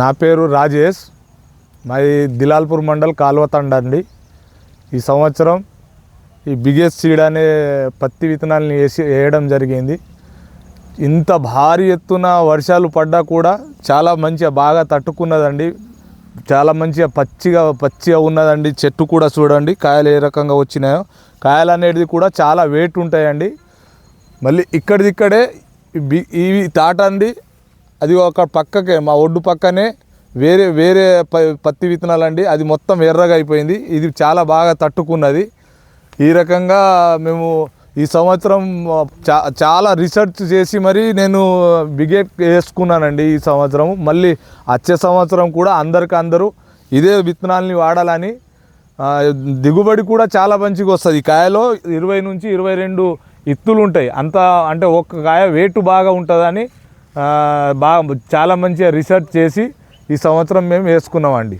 నా పేరు రాజేష్, మాది దిలాల్పూర్ మండల్ కాల్వతండ అండి. ఈ సంవత్సరం ఈ బిగ్గెస్ట్ సీడ్ అనే పత్తి విత్తనాలను వేయడం జరిగింది. ఇంత భారీ ఎత్తున వర్షాలు పడ్డా కూడా చాలా మంచిగా బాగా తట్టుకున్నదండి. చాలా మంచిగా పచ్చిగా ఉన్నదండి. చెట్టు కూడా చూడండి కాయలు ఏ రకంగా వచ్చినాయో. కాయలు అనేది కూడా చాలా వెయిట్ ఉంటాయండి. మళ్ళీ ఇక్కడిక్కడే ఇవి తాట అండి. అది ఒక పక్కకే మా ఒడ్డు పక్కనే వేరే పత్తి విత్తనాలు అండి. అది మొత్తం ఎర్రగా అయిపోయింది. ఇది చాలా బాగా తట్టుకున్నది. ఈ రకంగా మేము ఈ సంవత్సరం చాలా రీసెర్చ్ చేసి మరి నేను బిగెట్ వేసుకున్నానండి. ఈ సంవత్సరం మళ్ళీ వచ్చే సంవత్సరం కూడా అందరూ ఇదే విత్తనాలని వాడాలని. దిగుబడి కూడా చాలా మంచిగా వస్తుంది. ఈ కాయలో 20 నుంచి 22 ఇత్తులు ఉంటాయి. అంటే ఒక్క కాయ వెయిట్ బాగా ఉంటుందని చాలా మంచిగా రీసెర్చ్ చేసి ఈ సంవత్సరం మేము వేసుకున్నామండి.